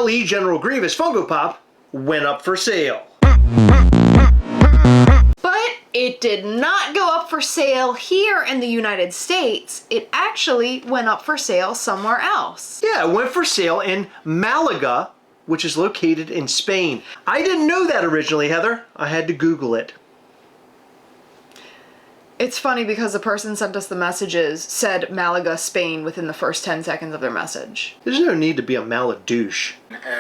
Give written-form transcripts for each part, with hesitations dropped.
GLE General Grievous Funko Pop went up for sale. But it did not go up for sale here in the United States. It actually went up for sale somewhere else. Yeah, it went for sale in Malaga, which is located in Spain. I didn't know that originally, Heather. I had to Google it. It's funny because the person sent us the messages said Malaga, Spain within the first 10 seconds of their message. There's no need to be a maladouche.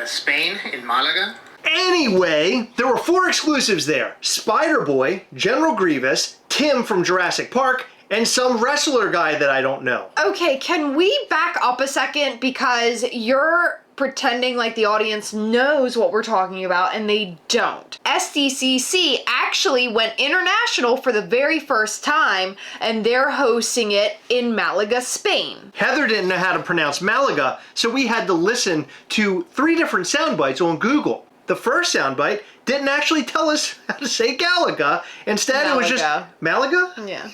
Spain, in Malaga. Anyway, there were 4 exclusives there. Spider-Boy, General Grievous, Tim from Jurassic Park, and some wrestler guy that I don't know. Okay, can we back up a second because you're pretending like the audience knows what we're talking about and they don't. SDCC actually went international for the very first time and they're hosting it in Malaga, Spain. Heather didn't know how to pronounce Malaga, so we had to listen to 3 different sound bites on Google. The first soundbite didn't actually tell us how to say Galaga. Instead, it was just Malaga? Yeah.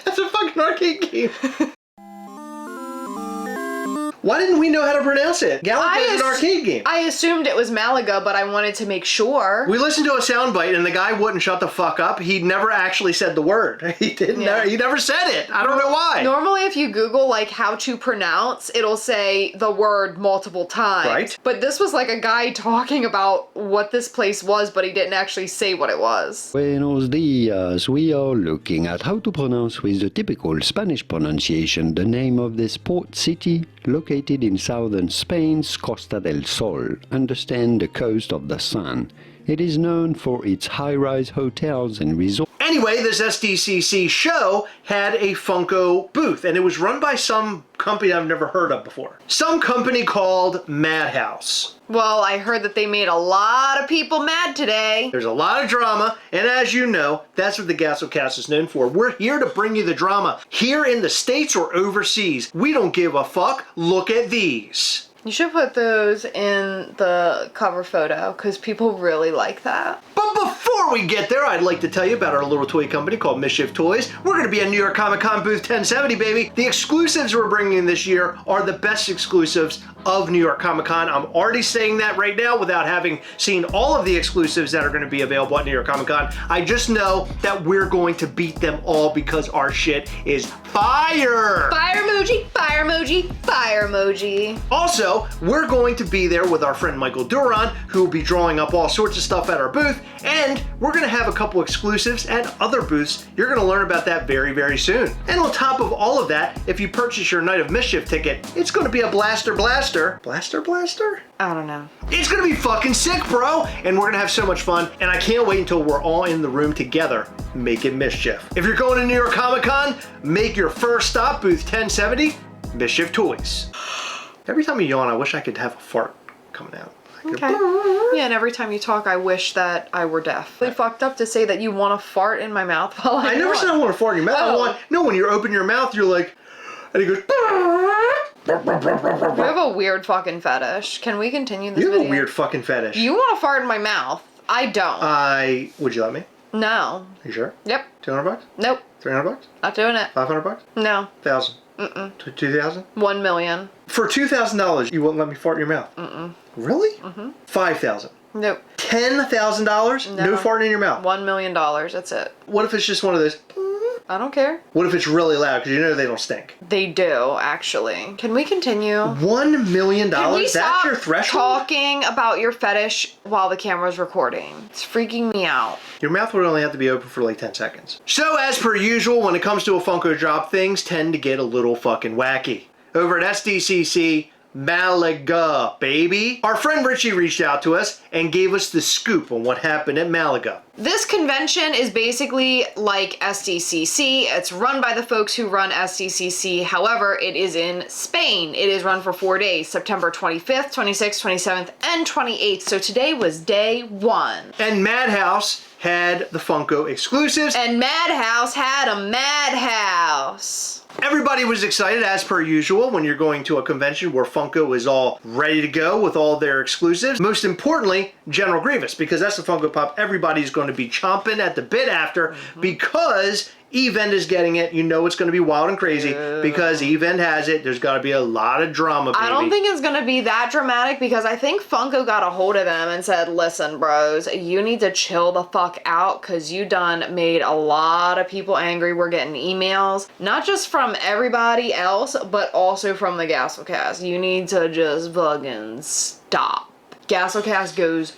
That's a fucking arcade game. Why didn't we know how to pronounce it? Galaga is an arcade game. I assumed it was Malaga, but I wanted to make sure. We listened to a soundbite and the guy wouldn't shut the fuck up. He never actually said the word. He didn't. Yeah. He never said it. I don't know why. Normally, if you Google like how to pronounce, it'll say the word multiple times. Right. But this was like a guy talking about what this place was, but he didn't actually say what it was. Buenos dias. We are looking at how to pronounce with the typical Spanish pronunciation the name of this port city located in southern Spain's Costa del Sol, understand the coast of the sun. It is known for its high-rise hotels and resorts. Anyway, this SDCC show had a Funko booth, and it was run by some company I've never heard of before. Some company called Madhouse. Well, I heard that they made a lot of people mad today. There's a lot of drama, and as you know, that's what the Gastlecast is known for. We're here to bring you the drama, here in the States or overseas. We don't give a fuck. Look at these. You should put those in the cover photo, because people really like that. But before we get there, I'd like to tell you about our little toy company called Mischief Toys. We're going to be at New York Comic Con booth 1070, baby. The exclusives we're bringing this year are the best exclusives of New York Comic Con. I'm already saying that right now without having seen all of the exclusives that are going to be available at New York Comic Con. I just know that we're going to beat them all because our shit is fire! Fire emoji, fire emoji, fire emoji. Also, we're going to be there with our friend Michael Duran, who will be drawing up all sorts of stuff at our booth, and we're going to have a couple exclusives at other booths. You're going to learn about that very, very soon. And on top of all of that, if you purchase your Night of Mischief ticket, it's going to be a blaster. Blaster? I don't know. It's going to be fucking sick, bro! And we're going to have so much fun, and I can't wait until we're all in the room together making mischief. If you're going to New York Comic Con, make your first stop, booth 1070, Mischief Toys. Every time you yawn, I wish I could have a fart coming out. Okay. Yeah, and every time you talk, I wish that I were deaf. Really fucked up to say that you want to fart in my mouth while I never said I want to fart in your mouth. Oh. No, when you open your mouth, you're like, and he goes. You have a weird fucking fetish. Can we continue this You have video? a weird fucking fetish. You want to fart in my mouth. I don't. Would you let me? No. You sure? Yep. $200? Nope. $300? Not doing it. $500? No. 1,000? 2,000? 1 million. For $2,000, you wouldn't let me fart in your mouth? Really? 5,000? Nope. $10,000? No farting in your mouth? $1 million. That's it. What if it's just one of those? I don't care. What if it's really loud? Because you know they don't stink. They do, actually. Can we continue? $1 million? Can we That's stop your threshold? talking about your fetish while the camera's recording? It's freaking me out. Your mouth would only have to be open for like 10 seconds. So as per usual, when it comes to a Funko drop, things tend to get a little fucking wacky. Over at SDCC, Malaga, baby. Our friend Richie reached out to us and gave us the scoop on what happened at Malaga. This convention is basically like SDCC. It's run by the folks who run SDCC. However, it is in Spain. It is run for 4 days, September 25th, 26th, 27th, and 28th. So today was day 1. And Madhouse had the Funko exclusives. And Madhouse had a madhouse. Everybody was excited, as per usual, when you're going to a convention where Funko is all ready to go with all their exclusives. Most importantly, General Grievous, because that's the Funko Pop everybody's going going to be chomping at the bit after because Event is getting it. You know it's going to be wild and crazy because Event has it. There's got to be a lot of drama, baby. I don't think it's going to be that dramatic because I think Funko got a hold of them and said, listen, bros, you need to chill the fuck out because you done made a lot of people angry. We're getting emails, not just from everybody else, but also from the Gastlecast. You need to just fucking stop. Gastlecast goes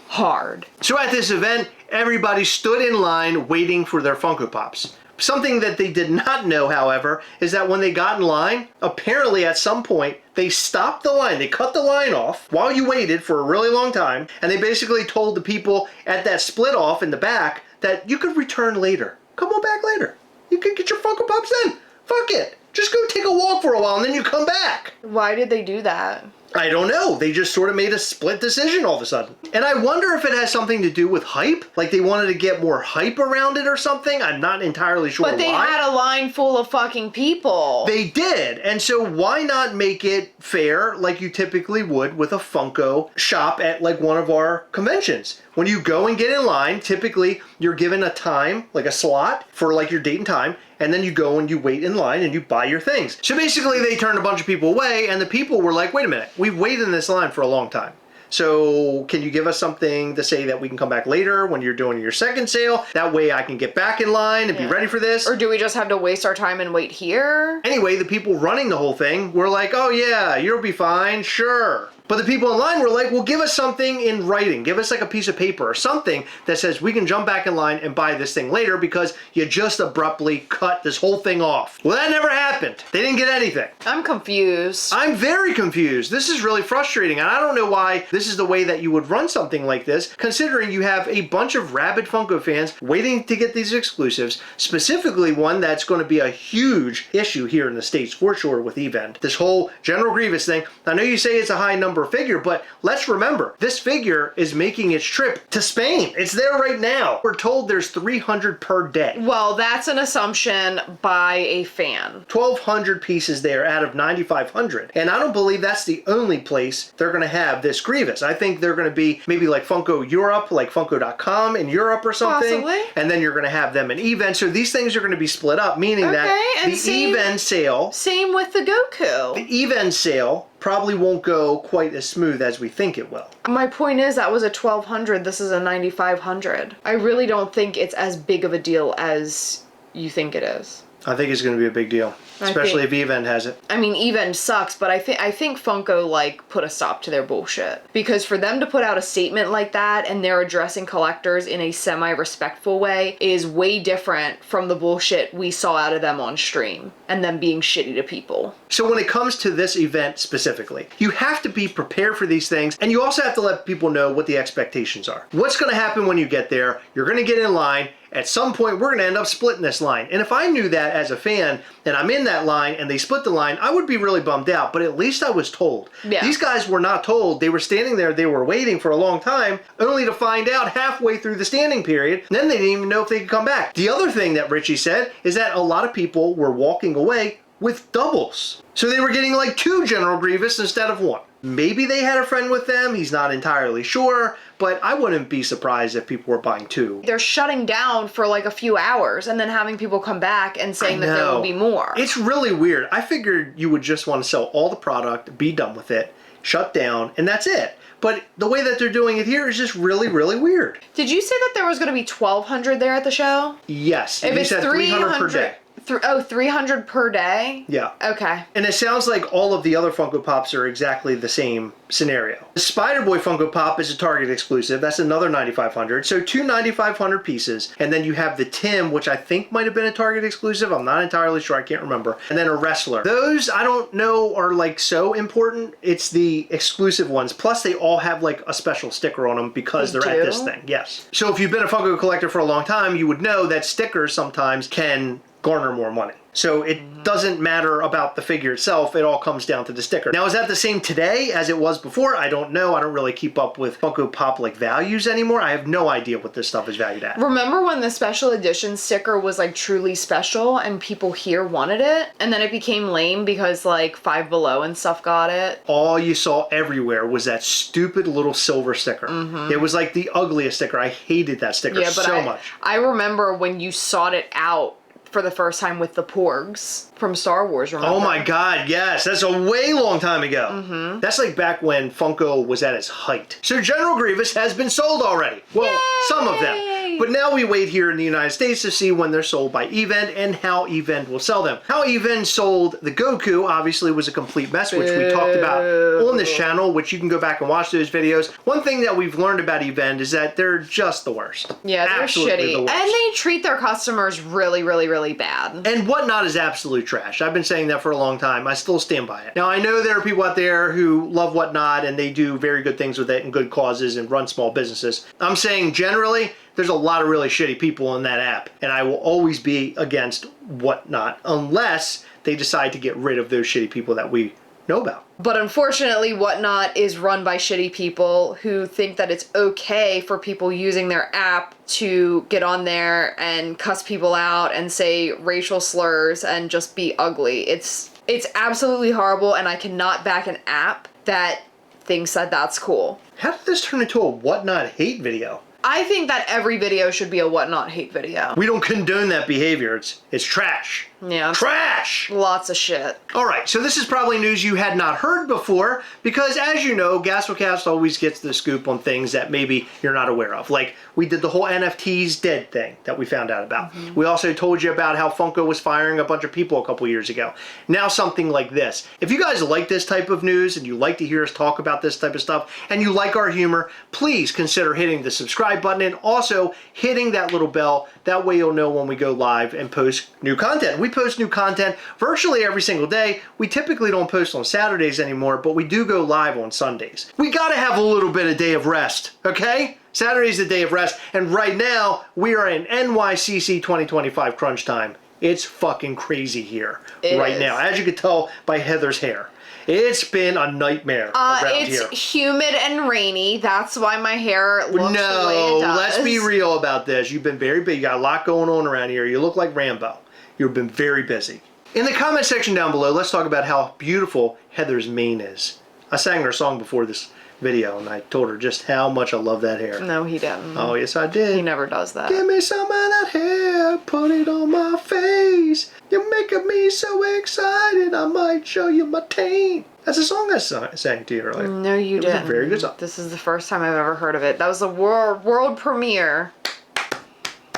hard. So at this event, everybody stood in line waiting for their Funko Pops. Something that they did not know, however, is that when they got in line, apparently at some point, they stopped the line. They cut the line off while you waited for a really long time, and they basically told the people at that split off in the back that you could return later. Come on back later. You can get your Funko Pops then. Fuck it. Just go take a walk for a while and then you come back. Why did they do that? I don't know. They just sort of made a split decision all of a sudden. And I wonder if it has something to do with hype. Like they wanted to get more hype around it or something. I'm not entirely sure why. But they had a line full of fucking people. They did. And so why not make it fair like you typically would with a Funko shop at like one of our conventions? When you go and get in line, typically you're given a time, like a slot for like your date and time, and then you go and you wait in line and you buy your things. So basically they turned a bunch of people away and the people were like, wait a minute, we've waited in this line for a long time. So can you give us something to say that we can come back later when you're doing your second sale? That way I can get back in line and be ready for this. Or do we just have to waste our time and wait here? Anyway, the people running the whole thing were like, oh yeah, you'll be fine, sure. But the people in line were like, well, give us something in writing. Give us like a piece of paper or something that says we can jump back in line and buy this thing later because you just abruptly cut this whole thing off. Well, that never happened. They didn't get anything. I'm confused. I'm very confused. This is really frustrating. And I don't know why this is the way that you would run something like this, considering you have a bunch of rabid Funko fans waiting to get these exclusives, specifically one that's going to be a huge issue here in the States for sure with Event. This whole General Grievous thing. I know you say it's a high number figure, but let's remember, this figure is making its trip to Spain. It's there right now. We're told there's 300 per day. Well, that's an assumption by a fan. 1,200 pieces there out of 9,500. And I don't believe that's the only place they're going to have this Grievous. I think they're going to be maybe like Funko Europe, like Funko.com in Europe or something. Possibly. And then you're going to have them in Event. So these things are going to be split up, meaning that the Event sale... Same with the Goku. The Event sale probably won't go quite as smooth as we think it will. My point is that was a 1,200, this is a 9,500. I really don't think it's as big of a deal as you think it is. I think it's going to be a big deal, especially if Event has it. I mean, Event sucks, but I think Funko like put a stop to their bullshit. Because for them to put out a statement like that and they're addressing collectors in a semi-respectful way is way different from the bullshit we saw out of them on stream and them being shitty to people. So when it comes to this event specifically, you have to be prepared for these things, and you also have to let people know what the expectations are. What's going to happen when you get there? You're going to get in line. At some point, we're going to end up splitting this line. And if I knew that as a fan, and I'm in that line, and they split the line, I would be really bummed out. But at least I was told. Yeah. These guys were not told. They were standing there, they were waiting for a long time, only to find out halfway through the standing period. And then they didn't even know if they could come back. The other thing that Richie said is that a lot of people were walking away with doubles. So they were getting like 2 General Grievous instead of 1. Maybe they had a friend with them, he's not entirely sure, but I wouldn't be surprised if people were buying 2. They're shutting down for like a few hours and then having people come back and saying that there will be more. It's really weird. I figured you would just want to sell all the product, be done with it, shut down, and that's it. But the way that they're doing it here is just really, really weird. Did you say that there was going to be 1,200 there at the show? Yes. If it's 300 per day. 300 per day? Yeah. Okay. And it sounds like all of the other Funko Pops are exactly the same scenario. The Spider-Boy Funko Pop is a Target exclusive. That's another 9,500. So 2 9,500 pieces. And then you have the Tim, which I think might have been a Target exclusive. I'm not entirely sure. I can't remember. And then a Wrestler. Those, I don't know, are like so important. It's the exclusive ones. Plus, they all have like a special sticker on them because they're at this thing. Yes. So if you've been a Funko collector for a long time, you would know that stickers sometimes can garner more money. So it doesn't matter about the figure itself, it all comes down to the sticker. Now, is that the same today as it was before? I don't know. I don't really keep up with Funko Pop like values anymore. I have no idea what this stuff is valued at. Remember when the special edition sticker was like truly special and people here wanted it? And then it became lame because like Five Below and stuff got it? All you saw everywhere was that stupid little silver sticker. It was like the ugliest sticker. I hated that sticker so much. I remember when you sought it out for the first time with the Porgs from Star Wars, remember? Oh my God, yes. That's a way long time ago. That's like back when Funko was at its height. So General Grievous has been sold already. Well, some of them. But now we wait here in the United States to see when they're sold by Event and how Event will sell them. How Event sold the Goku obviously was a complete mess, which we talked about on this channel, which you can go back and watch those videos. One thing that we've learned about Event is that they're just the worst. Yeah, they're Absolutely shitty. the worst. And they treat their customers really, really, really bad. And Whatnot is absolute trash. I've been saying that for a long time. I still stand by it. Now, I know there are people out there who love Whatnot and they do very good things with it and good causes and run small businesses. I'm saying generally, there's a lot of really shitty people in that app. And I will always be against Whatnot unless they decide to get rid of those shitty people that we know about. But unfortunately, Whatnot is run by shitty people who think that it's okay for people using their app to get on there and cuss people out and say racial slurs and just be ugly. It's absolutely horrible, and I cannot back an app that thinks that that's cool. How did this turn into a Whatnot hate video? I think that every video should be a Whatnot hate video. We don't condone that behavior. It's trash. Yeah. Trash! Lots of shit. All right, so this is probably news you had not heard before because, as you know, Gastlecast always gets the scoop on things that maybe you're not aware of. Like, we did the whole NFTs dead thing that we found out about. We also told you about how Funko was firing a bunch of people a couple years ago. Now something like this. If you guys like this type of news and you like to hear us talk about this type of stuff and you like our humor, please consider hitting the subscribe button and also hitting that little bell. That way you'll know when we go live and post new content. We post new content virtually every single day. We typically don't post on Saturdays anymore, but we do go live on Sundays. We gotta have a little bit of day of rest, okay? Saturday's the day of rest, and right now we are in NYCC 2025 crunch time. It's fucking crazy here right now, as you can tell by Heather's hair. It's been a nightmare around here. It's humid and rainy. That's why my hair looks the way it does. Let's be real about this. You've been very busy. You got a lot going on around here. You look like Rambo. You've been very busy. In the comment section down below, let's talk about how beautiful Heather's mane is. I sang her song before this video and I told her just how much I love that hair. No, he didn't. Oh, yes, I did. He never does that. Give me some of that hair, put it on my face. You're making me so excited, I might show you my taint. That's a song I sang to you earlier. No, you didn't. It was a very good song. This is the first time I've ever heard of it. That was the world premiere.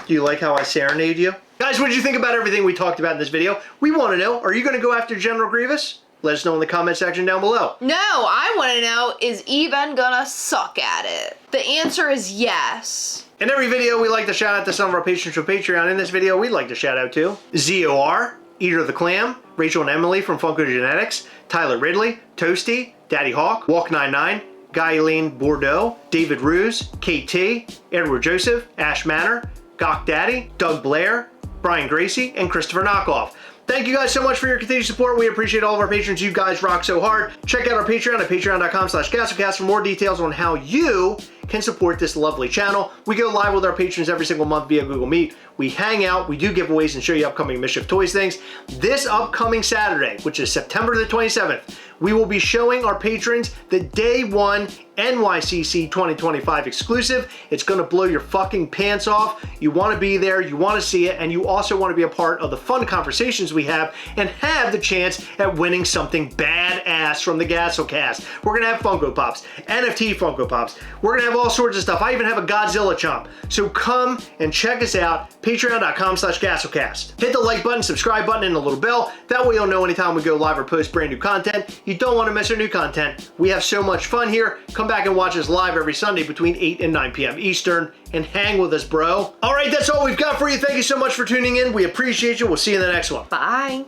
Do you like how I serenade you? Guys, what did you think about everything we talked about in this video? We want to know, are you going to go after General Grievous? Let us know in the comment section down below. No, I want to know, is Even gonna suck at it? The answer is yes. In every video, we like to shout out to some of our patrons from Patreon. In this video, we'd like to shout out to ZOR, Eater the Clam, Rachel and Emily from Funko Genetics, Tyler Ridley, Toasty, Daddy Hawk, Walk99, Guyleen Bordeaux, David Ruse, Kate T, Edward Joseph, Ash Manor, Gawk Daddy, Doug Blair, Brian Gracie, and Christopher Knockoff. Thank you guys so much for your continued support. We appreciate all of our patrons. You guys rock so hard. Check out our Patreon at patreon.com/Gastlecast for more details on how you can support this lovely channel. We go live with our patrons every single month via Google Meet. We hang out, we do giveaways and show you upcoming Mischief Toys things. This upcoming Saturday, which is September the 27th, we will be showing our patrons the Day 1 NYCC 2025 exclusive. It's gonna blow your fucking pants off. You wanna be there, you wanna see it, and you also wanna be a part of the fun conversations we have and have the chance at winning something badass from the Gastlecast. We're gonna have Funko Pops, NFT Funko Pops. We're gonna have all sorts of stuff. I even have a Godzilla chomp. So come and check us out, patreon.com/Gastlecast. Hit the like button, subscribe button, and the little bell. That way you'll know anytime we go live or post brand new content. You don't want to miss our new content. We have so much fun here. Come back and watch us live every Sunday between 8 and 9 p.m. Eastern and hang with us, bro. All right, that's all we've got for you. Thank you so much for tuning in. We appreciate you. We'll see you in the next one. Bye.